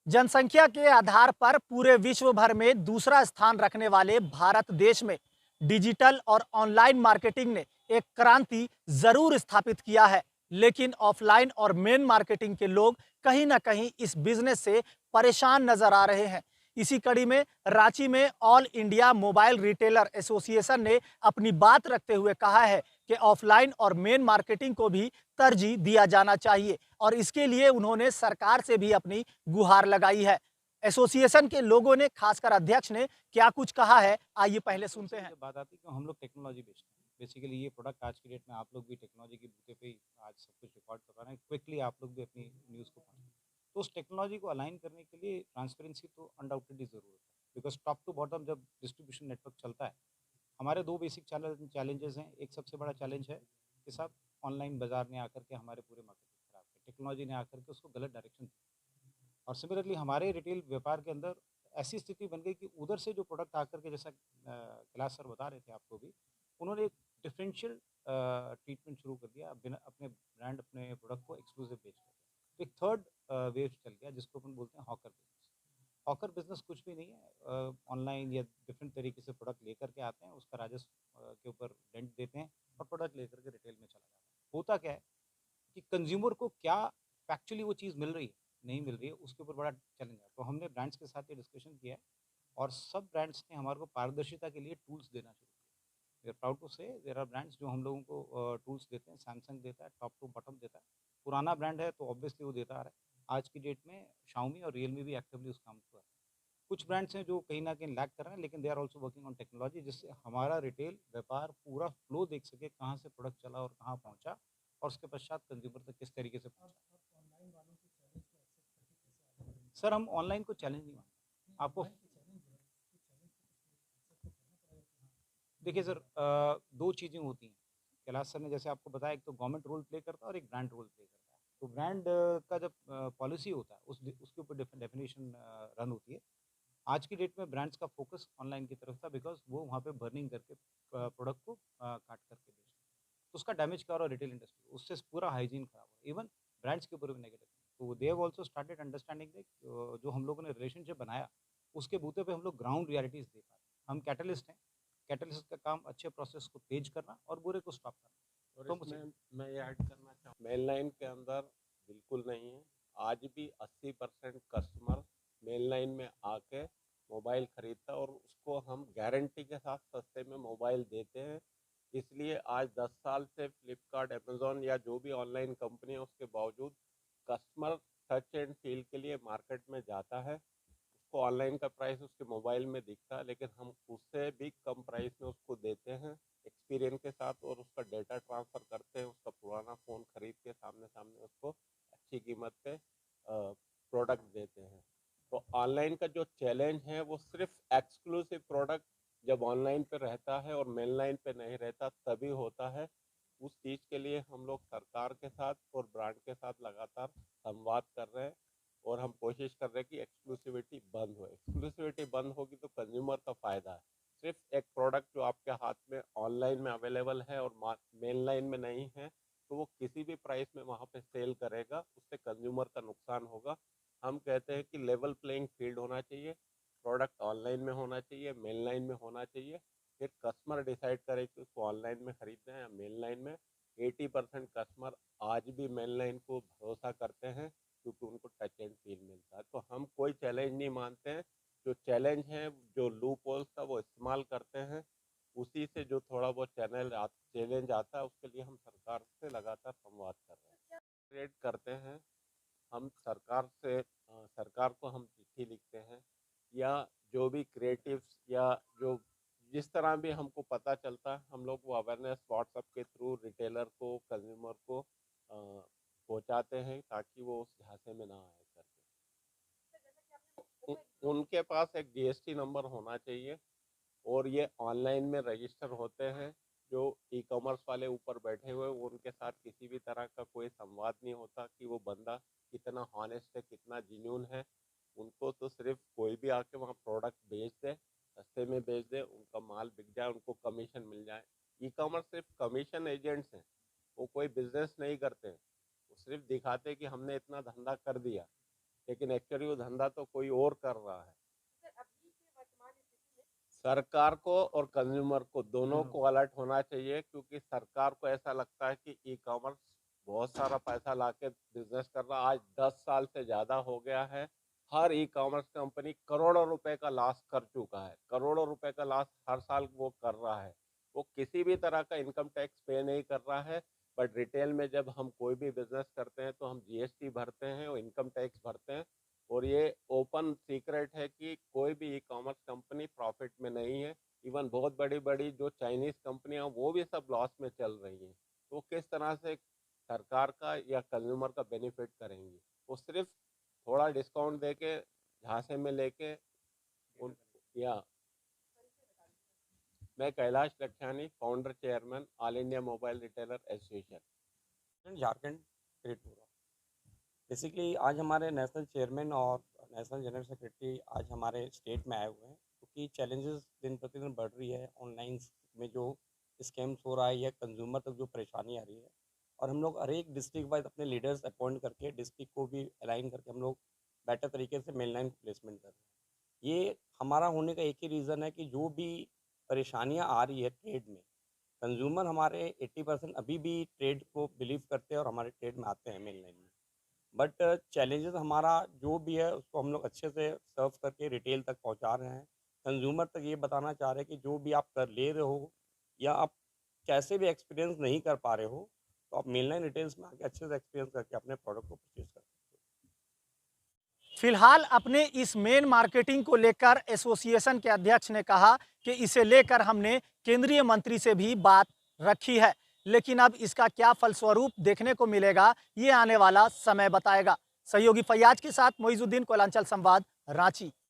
जनसंख्या के आधार पर पूरे विश्व भर में दूसरा स्थान रखने वाले भारत देश में डिजिटल और ऑनलाइन मार्केटिंग ने एक क्रांति जरूर स्थापित किया है। लेकिन ऑफलाइन और मेन मार्केटिंग के लोग कहीं ना कहीं इस बिजनेस से परेशान नजर आ रहे हैं। इसी कड़ी में रांची में all India mobile retailer association ने अपनी बात रखते हुए कहा है कि ऑफलाइन और मेन मार्केटिंग को भी तरजीह दिया जाना चाहिए और इसके लिए उन्होंने सरकार से भी अपनी गुहार लगाई है। एसोसिएशन के लोगों ने, खासकर अध्यक्ष ने, क्या कुछ कहा है, आइए पहले सुनते सबसे हैं। जब बात आती है कि हम लोग टेक्नोलॉजी बेचते हैं, बेसिकली ये प्रोडक्ट आज की डेट में आप लोग भी टेक्नोलॉजी के बूते पे ही आज सब कुछ रिकॉर्ड कर रहे हैं, क्विकली आप लोग भी अपनी न्यूज़ को पहुँचाएं। तो उस टेक्नोलॉजी को अलाइन करने के लिए ट्रांसपेरेंसी तो अनडाउटेडली ज़रूरत है, बिकॉज टॉप टू बॉटम जब डिस्ट्रीब्यूशन नेटवर्क चलता है, हमारे दो बेसिक चैलेंजेस हैं। एक सबसे बड़ा चैलेंज है कि साहब ऑनलाइन बाजार ने आकर के हमारे पूरे मार्केट को खराब किया, टेक्नोलॉजी ने आकर के उसको गलत डायरेक्शन दिया। और सिमिलरली हमारे रिटेल व्यापार के अंदर ऐसी स्थिति बन गई कि उधर से जो प्रोडक्ट आकर के, जैसा कैलाश सर बता रहे थे आपको भी, उन्होंने एक डिफरेंशियल ट्रीटमेंट शुरू कर दिया, बिना अपने ब्रांड अपने प्रोडक्ट को एक्सक्लूसिव बेच कर। तो एक थर्ड वेव चल गया जिसको अपन बोलते हैं हॉकर बिजनेस। हॉकर बिजनेस कुछ भी नहीं है, ऑनलाइन या डिफरेंट तरीके से प्रोडक्ट लेकर के आते हैं, उसका राजस्व के ऊपर रेंट देते हैं और प्रोडक्ट लेकर के रिटेल में चला जाता है। होता क्या है कि कंज्यूमर को क्या फैक्चुअली वो चीज़ मिल रही है, नहीं मिल रही है, उसके ऊपर बड़ा चैलेंज है। तो हमने ब्रांड्स के साथ ये डिस्कशन किया है और सब ब्रांड्स ने हमारे को पारदर्शिता के लिए टूल्स देना शुरू किया। वी आर प्राउड टू से देयर आर ब्रांड्स जो हम लोगों को टूल्स देते हैं। सैमसंग देता है, टॉप टू बॉटम देता है। पुराना ब्रांड है तो ऑब्वियसली वो देता आ रहा है। आज की डेट में शाओमी और रियलमी भी एक्टिवली उस काम को कर रहे हैं। कुछ ब्रांड्स हैं जो कहीं न कहीं लैग कर रहे हैं, लेकिन they are also working on technology, जिससे हमारा रिटेल व्यापार पूरा फ्लो देख सके, कहाँ से प्रोडक्ट चला और कहाँ पहुँचा और उसके पश्चात कंज्यूमर तक किस तरीके से पहुँचा। सर हम ऑनलाइन को चैलेंज नहीं मानते। आपको देखिए सर, दो चीज़ें होती हैं। कैलाश सर ने जैसे आपको बताया, एक तो गवर्नमेंट रोल प्ले करता है और एक ब्रांड रोल प्ले करता है। तो ब्रांड का जब पॉलिसी होता है उसके ऊपर डेफिनेशन रन होती है। आज की डेट में ब्रांड्स का फोकस ऑनलाइन की तरफ था, बिकॉज़ वो वहाँ पे बर्निंग करके प्रोडक्ट को काट करके बेचते हैं। तो उसका डैमेज क्या हो रहा है रिटेल इंडस्ट्री, उससे पूरा हाइजीन खराब हो रहा है। इवन ब्रांड्स के ऊपर भी नेगेटिव। तो they have also started understanding that जो हम लोगों ने रिलेशनशिप बनाया, उसके बूते पे हम लोग ग्राउंड रियलिटीज़ दे पा रहे हैं। हम कैटलिस्ट हैं। कैटलिस्ट का काम अच्छे प्रोसेस को तेज करना और बुरे को स्टॉप करना। और तो मुझे इसमें मैं ये ऐड करना चाहूँ, मेन लाइन के अंदर बिल्कुल नहीं है। आज भी 80% कस्टमर मेन लाइन में आके मोबाइल खरीदता है और उसको हम गारंटी के साथ सस्ते में मोबाइल देते हैं। इसलिए आज 10 साल से फ्लिपकार्ट, अमेज़न या जो भी ऑनलाइन कंपनी है उसके बावजूद कस्टमर टच एंड फ़ील के लिए मार्केट में जाता है। उसको ऑनलाइन का प्राइस उसके मोबाइल में दिखता है, लेकिन हम उससे भी कम प्राइस में उसको देते हैं एक्सपीरियंस के साथ, और उसका डेटा ट्रांसफ़र करते हैं, उसका पुराना फ़ोन खरीद के सामने सामने उसको अच्छी कीमत पे प्रोडक्ट देते हैं। तो ऑनलाइन का जो चैलेंज है वो सिर्फ एक्सक्लूसिव प्रोडक्ट जब ऑनलाइन पे रहता है और मेन लाइन पे नहीं रहता तभी होता है। उस चीज़ के लिए हम लोग सरकार के साथ और ब्रांड के साथ लगातार संवाद कर रहे हैं और हम कोशिश कर रहे हैं कि एक्सक्लूसिविटी बंद हो। एक्सक्लूसिविटी बंद होगी तो कंज्यूमर का फ़ायदा है। सिर्फ एक प्रोडक्ट जो आपके हाथ में ऑनलाइन में अवेलेबल है और मेन लाइन में नहीं है, तो वो किसी भी प्राइस में वहाँ पे सेल करेगा, उससे कंज्यूमर का नुकसान होगा। हम कहते हैं कि लेवल प्लेइंग फील्ड होना चाहिए, प्रोडक्ट ऑनलाइन में होना चाहिए, मेन लाइन में होना चाहिए। फिर कस्टमर डिसाइड करे कि उसको ऑनलाइन में खरीदना है या मेन लाइन में। 80% कस्टमर आज भी मेन लाइन को भरोसा करते हैं क्योंकि उनको टच एंड फील मिलता है। तो हम कोई चैलेंज नहीं मानते हैं। जो चैलेंज है, जो लूप होल्स का वो इस्तेमाल करते हैं, उसी से जो थोड़ा बहुत चैलेंज आता है उसके लिए हम सरकार से लगातार संवाद कर रहे हैं, क्रिएट करते हैं। हम सरकार से सरकार को हम चिट्ठी लिखते हैं या जो भी क्रिएटिव्स या जो जिस तरह भी हमको पता चलता है, हम लोग वो अवेयरनेस व्हाट्सएप के थ्रू रिटेलर को, कंज्यूमर को पहुंचाते हैं ताकि वो उस झांसे में ना आए करके। उनके पास एक जीएसटी नंबर होना चाहिए और ये ऑनलाइन में रजिस्टर होते हैं। जो ई कॉमर्स वाले ऊपर बैठे हुए हैं, वो उनके साथ किसी भी तरह का कोई संवाद नहीं होता कि वो बंदा कितना हॉनेस्ट है, कितना जेन्युइन है। उनको तो सिर्फ कोई भी आके वहाँ प्रोडक्ट बेच दे, सस्ते में बेच दे, उनका माल बिक जाए, उनको कमीशन मिल जाए। ई कॉमर्स सिर्फ कमीशन एजेंट्स हैं, वो कोई बिजनेस नहीं करते हैं। वो सिर्फ दिखाते हैं कि हमने इतना धंधा कर दिया। लेकिन एक्चुअली वो धंधा तो कोई और कर रहा है। सरकार को और कंज्यूमर को दोनों को अलर्ट होना चाहिए, क्योंकि सरकार को ऐसा लगता है कि ई कॉमर्स बहुत सारा पैसा लाके बिजनेस कर रहा है। आज 10 साल से ज़्यादा हो गया है। हर ई कॉमर्स कंपनी करोड़ों रुपए का लॉस कर चुका है। करोड़ों रुपए का लॉस हर साल वो कर रहा है। वो किसी भी तरह का इनकम टैक्स पे नहीं कर रहा है। बट रिटेल में जब हम कोई भी बिजनेस करते हैं तो हम जीएसटी भरते हैं और इनकम टैक्स भरते हैं। और ये ओपन सीक्रेट है कि कोई भी ई कॉमर्स कंपनी प्रॉफिट में नहीं है। इवन बहुत बड़ी बड़ी जो चाइनीज़ कंपनियां वो भी सब लॉस में चल रही हैं। तो किस तरह से सरकार का या कंज्यूमर का बेनिफिट करेंगी? वो सिर्फ थोड़ा डिस्काउंट दे के झांसे में लेके उन या मैं Kailash Lakhani, founder chairman, all India mobile retailer association, Jharkhand create हो रहा। बेसिकली आज हमारे नेशनल चेयरमैन और नेशनल जनरल सेक्रेटरी आज हमारे स्टेट में आए हुए हैं, क्योंकि चैलेंजेस दिन प्रतिदिन बढ़ रही है। ऑनलाइन में जो स्कैम्स हो रहा है या कंज्यूमर तक जो परेशानी आ रही है, और हम लोग हर एक डिस्ट्रिक्ट वाइज अपने लीडर्स अपॉइंट करके डिस्ट्रिक्ट को भी अलाइन करके हम लोग बेटर तरीके से मेन लाइन प्लेसमेंट कर रहे हैं। ये हमारा होने का एक ही रीज़न है कि जो भी परेशानियाँ आ रही है ट्रेड में, कंज्यूमर हमारे 80% अभी भी ट्रेड को बिलीव करते हैं और हमारे ट्रेड में आते हैं मेन लाइन में। बट चैलेंजेस हमारा जो भी है उसको हम लोग अच्छे से सर्व करके रिटेल तक पहुंचा रहे हैं। कंज्यूमर तक ये बताना चाह रहे हैं कि जो भी आप कर ले रहे हो या आप कैसे भी एक्सपीरियंस नहीं कर पा रहे हो, तो आप मेन लाइन रिटेल्स में आके अच्छे से एक्सपीरियंस करके अपने प्रोडक्ट को परचेज कर सकते हो। फिलहाल अपने इस मेन मार्केटिंग को लेकर एसोसिएशन के अध्यक्ष ने कहा कि इसे लेकर हमने केंद्रीय मंत्री से भी बात रखी है, लेकिन अब इसका क्या फलस्वरूप देखने को मिलेगा ये आने वाला समय बताएगा। सहयोगी फैयाज के साथ मोइजुद्दीन, कोलांचल संवाद, रांची।